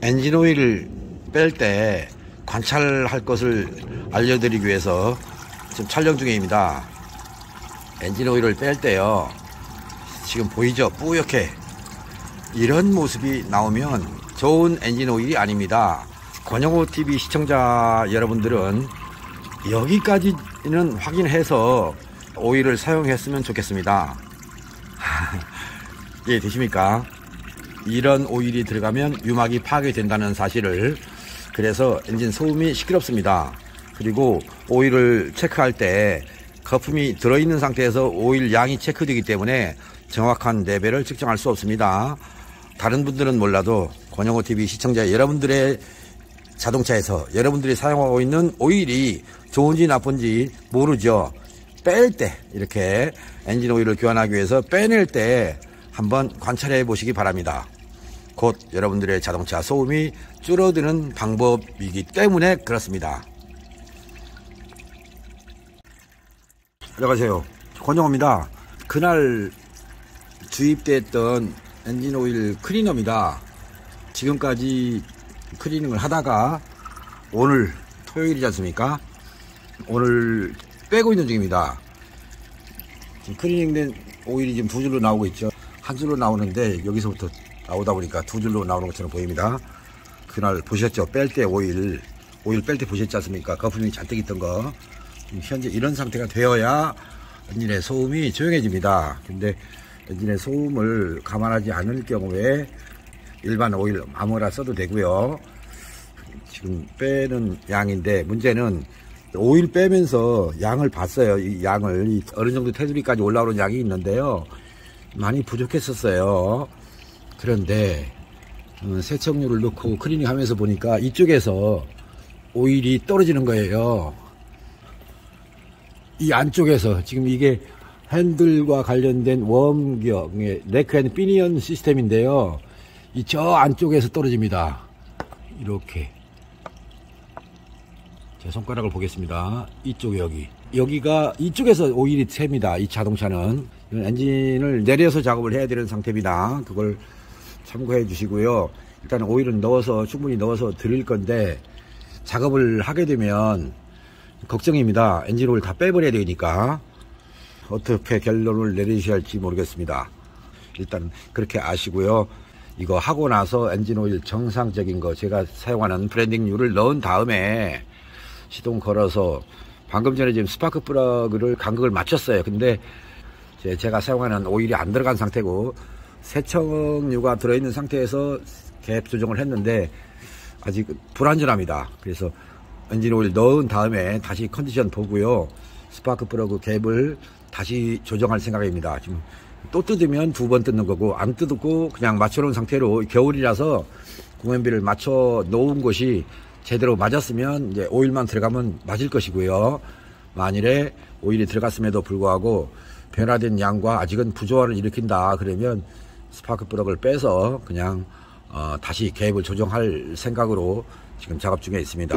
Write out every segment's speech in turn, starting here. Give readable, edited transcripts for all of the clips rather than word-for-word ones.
엔진 오일을 뺄 때 관찰할 것을 알려드리기 위해서 지금 촬영 중입니다. 엔진 오일을 뺄 때요, 지금 보이죠? 뿌옇게 이런 모습이 나오면 좋은 엔진 오일이 아닙니다. 권영호TV 시청자 여러분들은 여기까지는 확인해서 오일을 사용했으면 좋겠습니다. 이해되십니까? 이런 오일이 들어가면 유막이 파괴된다는 사실을. 그래서 엔진 소음이 시끄럽습니다. 그리고 오일을 체크할 때 거품이 들어있는 상태에서 오일 양이 체크되기 때문에 정확한 레벨을 측정할 수 없습니다. 다른 분들은 몰라도 권영호TV 시청자 여러분들의 자동차에서 여러분들이 사용하고 있는 오일이 좋은지 나쁜지 모르죠. 뺄 때, 이렇게 엔진 오일을 교환하기 위해서 빼낼 때 한번 관찰해 보시기 바랍니다. 곧 여러분들의 자동차 소음이 줄어드는 방법이기 때문에 그렇습니다. 안녕하세요, 권영호입니다. 그날 주입됐던 엔진 오일 클리너입니다. 지금까지 클리닝을 하다가 오늘 토요일이지 않습니까? 오늘 빼고 있는 중입니다. 지금 클리닝된 오일이 지금 두 줄로 나오고 있죠. 한 줄로 나오는데 여기서부터 나오다 보니까 두 줄로 나오는 것처럼 보입니다. 그날 보셨죠? 뺄 때 오일 뺄 때 보셨지 않습니까? 거품이 잔뜩 있던 거. 현재 이런 상태가 되어야 엔진의 소음이 조용해집니다. 근데 엔진의 소음을 감안하지 않을 경우에 일반 오일 아무거나 써도 되고요. 지금 빼는 양인데 문제는 오일 빼면서 양을 봤어요. 이 양을 어느 정도 테두리까지 올라오는 양이 있는데요, 많이 부족했었어요. 그런데 세척류를 넣고 클리닝 하면서 보니까 이쪽에서 오일이 떨어지는 거예요. 이 안쪽에서. 지금 이게 핸들과 관련된 웜기어, 네크 앤 피니언 시스템인데요, 이 저 안쪽에서 떨어집니다. 이렇게 제 손가락을 보겠습니다. 이쪽, 여기가 이쪽에서 오일이 셉니다. 이 자동차는 엔진을 내려서 작업을 해야 되는 상태입니다. 그걸 참고해 주시고요. 일단 오일은 충분히 넣어서 드릴 건데, 작업을 하게 되면 걱정입니다. 엔진 오일 다 빼버려야 되니까 어떻게 결론을 내리셔야 할지 모르겠습니다. 일단 그렇게 아시고요. 이거 하고 나서 엔진 오일 정상적인 거, 제가 사용하는 브랜딩류를 넣은 다음에 시동 걸어서, 방금 전에 지금 스파크 플러그를 간극을 맞췄어요. 근데 제가 사용하는 오일이 안 들어간 상태고 세척류가 들어있는 상태에서 갭 조정을 했는데 아직 불안전합니다. 그래서 엔진 오일 넣은 다음에 다시 컨디션 보고요, 스파크 플러그 갭을 다시 조정할 생각입니다. 지금 또 뜯으면 두 번 뜯는 거고, 안 뜯고 그냥 맞춰놓은 상태로, 겨울이라서 공연비를 맞춰 놓은 것이 제대로 맞았으면 이제 오일만 들어가면 맞을 것이고요. 만일에 오일이 들어갔음에도 불구하고 변화된 양과 아직은 부조화를 일으킨다 그러면 스파크 플러그를 빼서 그냥 다시 갭을 조정할 생각으로 지금 작업 중에 있습니다.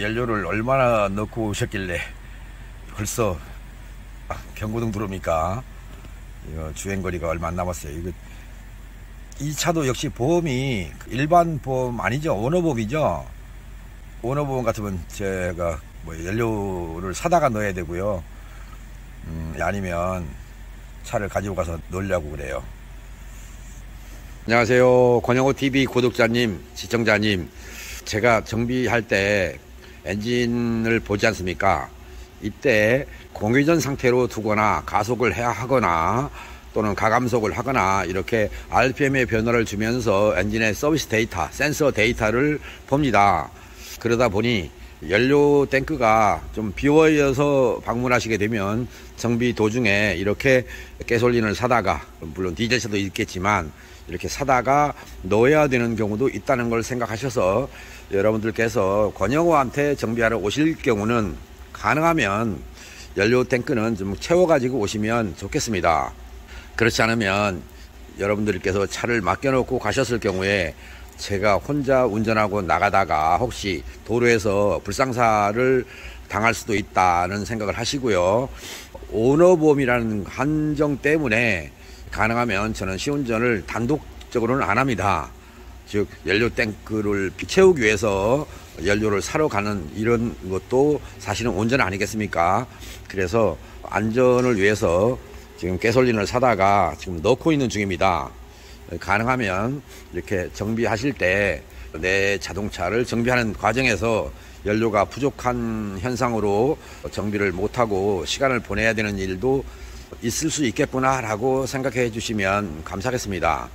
연료를 얼마나 넣고 오셨길래 벌써 경고등 들어옵니까? 이거 주행거리가 얼마 안 남았어요. 이 차도 역시 보험이 일반 보험 아니죠. 오너보험이죠. 오너보험 같으면 제가 연료를 사다가 넣어야 되고요. 아니면 차를 가지고 가서 넣으려고 그래요. 안녕하세요. 권영호TV 구독자님, 시청자님. 제가 정비할 때 엔진을 보지 않습니까? 이때 공회전 상태로 두거나 가속을 해야 하거나 또는 가감속을 하거나 이렇게 RPM의 변화를 주면서 엔진의 서비스 데이터, 센서 데이터를 봅니다. 그러다 보니 연료 탱크가 좀 비워져서 방문하시게 되면 정비 도중에 이렇게 가솔린을 사다가, 물론 디젤차도 있겠지만 이렇게 사다가 넣어야 되는 경우도 있다는 걸 생각하셔서 여러분들께서 권영호한테 정비하러 오실 경우는 가능하면 연료 탱크는 좀 채워가지고 오시면 좋겠습니다. 그렇지 않으면 여러분들께서 차를 맡겨놓고 가셨을 경우에 제가 혼자 운전하고 나가다가 혹시 도로에서 불상사를 당할 수도 있다는 생각을 하시고요. 오너보험이라는 한정 때문에 가능하면 저는 시운전을 단독적으로는 안 합니다. 즉 연료 탱크를 채우기 위해서 연료를 사러 가는 이런 것도 사실은 운전 아니겠습니까? 그래서 안전을 위해서 지금 가솔린을 사다가 지금 넣고 있는 중입니다. 가능하면 이렇게 정비하실 때 내 자동차를 정비하는 과정에서 연료가 부족한 현상으로 정비를 못하고 시간을 보내야 되는 일도 있을 수 있겠구나 라고 생각해 주시면 감사하겠습니다.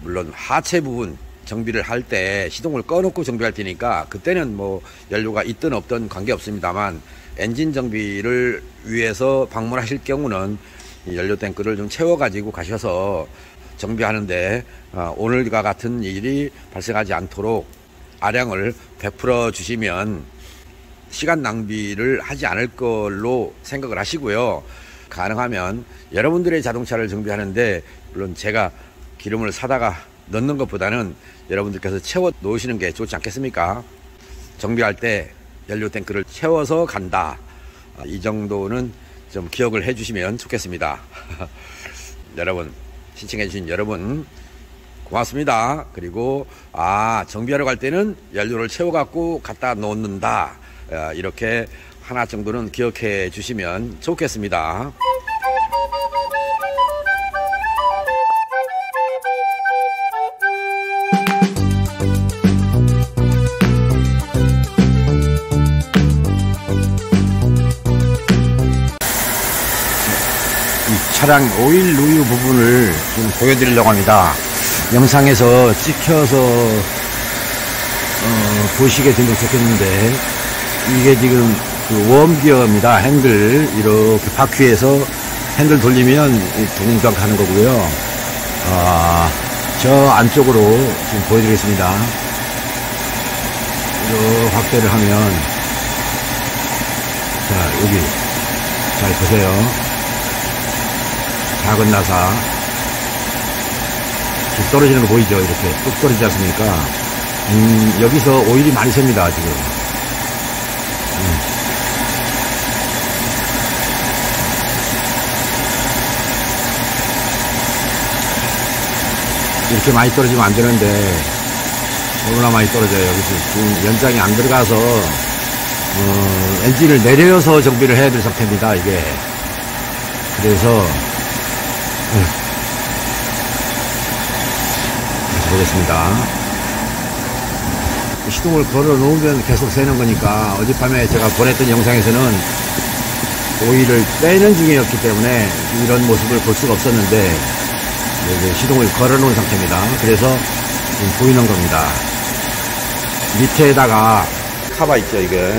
물론 하체 부분 정비를 할 때 시동을 꺼놓고 정비할 테니까 그때는 뭐 연료가 있든 없든 관계없습니다만 엔진 정비를 위해서 방문하실 경우는 이 연료 탱크를 좀 채워 가지고 가셔서 정비하는데 오늘과 같은 일이 발생하지 않도록 아량을 베풀어 주시면 시간 낭비를 하지 않을 걸로 생각을 하시고요. 가능하면 여러분들의 자동차를 정비하는데 물론 제가 기름을 사다가 넣는 것보다는 여러분들께서 채워 놓으시는 게 좋지 않겠습니까? 정비할 때 연료 탱크를 채워서 간다. 이 정도는 좀 기억을 해 주시면 좋겠습니다. 여러분, 신청해 주신 여러분 고맙습니다. 그리고 정비하러 갈 때는 연료를 채워 갖고 갖다 놓는다. 이렇게 하나 정도는 기억해 주시면 좋겠습니다. 차량 오일 누유 부분을 좀 보여드리려고 합니다. 영상에서 찍혀서 보시게 되면 좋겠는데 이게 지금 그 웜기어입니다. 핸들 이렇게 바퀴에서 핸들 돌리면 동작 하는 거고요. 저 안쪽으로 지금 보여드리겠습니다. 이렇게 확대를 하면 자 여기 잘 보세요. 작은 나사 지금 떨어지는 거 보이죠? 이렇게 뚝 떨어지지 않습니까? 여기서 오일이 많이 셉니다 지금. 이렇게 많이 떨어지면 안 되는데 너무나 많이 떨어져요. 여기서 지금 연장이 안 들어가서 엔진을 내려서 정비를 해야 될 상태입니다 이게. 그래서 다시 보겠습니다. 시동을 걸어 놓으면 계속 새는 거니까 어젯밤에 제가 보냈던 영상에서는 오일을 빼는 중이었기 때문에 이런 모습을 볼 수가 없었는데 시동을 걸어 놓은 상태입니다. 그래서 지금 보이는 겁니다. 밑에다가 카바 있죠 이게.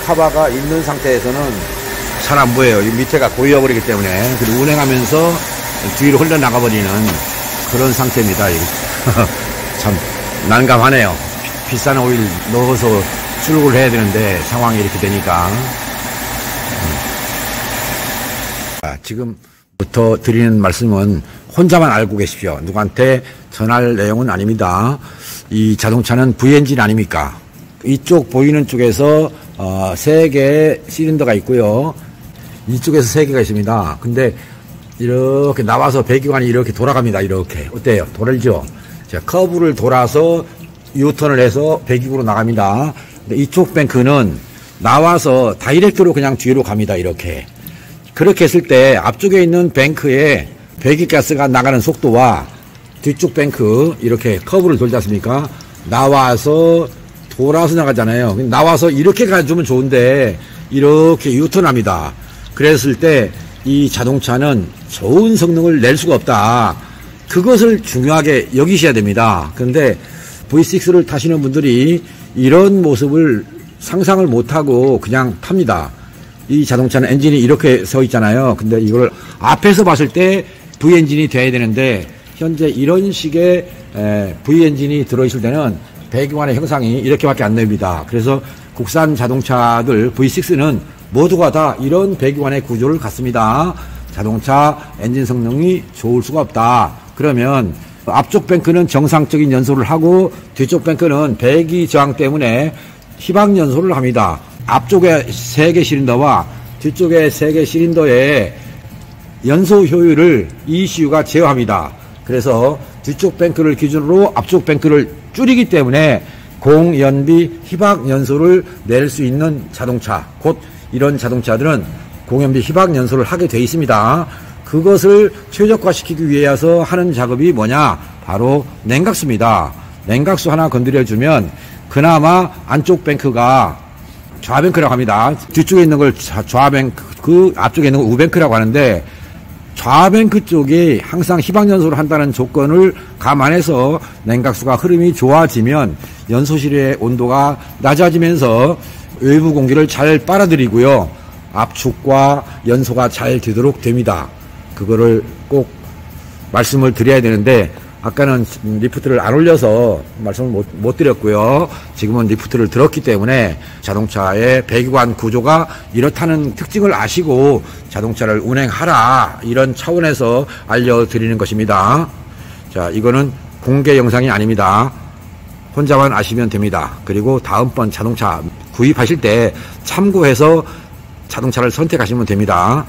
카바가 있는 상태에서는 잘 안 보여요. 이 밑에가 고여버리기 때문에. 그리고 운행하면서 뒤로 흘러나가버리는 그런 상태입니다. 참 난감하네요. 비싼 오일 넣어서 출고를 해야 되는데 상황이 이렇게 되니까. 지금부터 드리는 말씀은 혼자만 알고 계십시오. 누구한테 전할 내용은 아닙니다. 이 자동차는 V엔진 아닙니까? 이쪽 보이는 쪽에서 3개의 실린더가 있고요. 이쪽에서 3개가 있습니다. 근데 이렇게 나와서 배기관이 이렇게 돌아갑니다. 이렇게. 어때요? 돌죠? 자, 커브를 돌아서 유턴을 해서 배기구로 나갑니다. 근데 이쪽 뱅크는 나와서 다이렉트로 그냥 뒤로 갑니다. 이렇게. 그렇게 했을 때 앞쪽에 있는 뱅크에 배기가스가 나가는 속도와 뒤쪽 뱅크 이렇게 커브를 돌지 않습니까? 나와서 돌아서 나가잖아요. 나와서 이렇게 가주면 좋은데 이렇게 유턴합니다. 그랬을 때 이 자동차는 좋은 성능을 낼 수가 없다. 그것을 중요하게 여기셔야 됩니다. 그런데 V6를 타시는 분들이 이런 모습을 상상을 못하고 그냥 탑니다. 이 자동차는 엔진이 이렇게 서 있잖아요. 근데 이걸 앞에서 봤을 때 V엔진이 돼야 되는데 현재 이런 식의 V엔진이 들어있을 때는 배기관의 형상이 이렇게밖에 안 나옵니다. 그래서 국산 자동차들 V6는 모두가 다 이런 배기관의 구조를 갖습니다. 자동차 엔진 성능이 좋을 수가 없다. 그러면 앞쪽 뱅크는 정상적인 연소를 하고 뒤쪽 뱅크는 배기 저항 때문에 희박 연소를 합니다. 앞쪽에 3개 실린더와 뒤쪽에 3개 실린더의 연소 효율을 ECU가 제어합니다. 그래서 뒤쪽 뱅크를 기준으로 앞쪽 뱅크를 줄이기 때문에 공연비 희박 연소를 낼 수 있는 자동차, 곧 이런 자동차들은 공연비 희박 연소를 하게 되어 있습니다. 그것을 최적화시키기 위해서 하는 작업이 뭐냐? 바로 냉각수입니다. 냉각수 하나 건드려주면 그나마 안쪽 뱅크가 좌뱅크라고 합니다. 뒤쪽에 있는 걸 좌뱅크, 그 앞쪽에 있는 걸 우뱅크라고 하는데, 좌뱅크 쪽이 항상 희박연소를 한다는 조건을 감안해서 냉각수가 흐름이 좋아지면 연소실의 온도가 낮아지면서 외부 공기를 잘 빨아들이고요. 압축과 연소가 잘 되도록 됩니다. 그거를 꼭 말씀을 드려야 되는데, 아까는 리프트를 안 올려서 말씀을 못 드렸고요. 지금은 리프트를 들었기 때문에 자동차의 배기관 구조가 이렇다는 특징을 아시고 자동차를 운행하라, 이런 차원에서 알려드리는 것입니다. 자, 이거는 공개 영상이 아닙니다. 혼자만 아시면 됩니다. 그리고 다음번 자동차 구입하실 때 참고해서 자동차를 선택하시면 됩니다.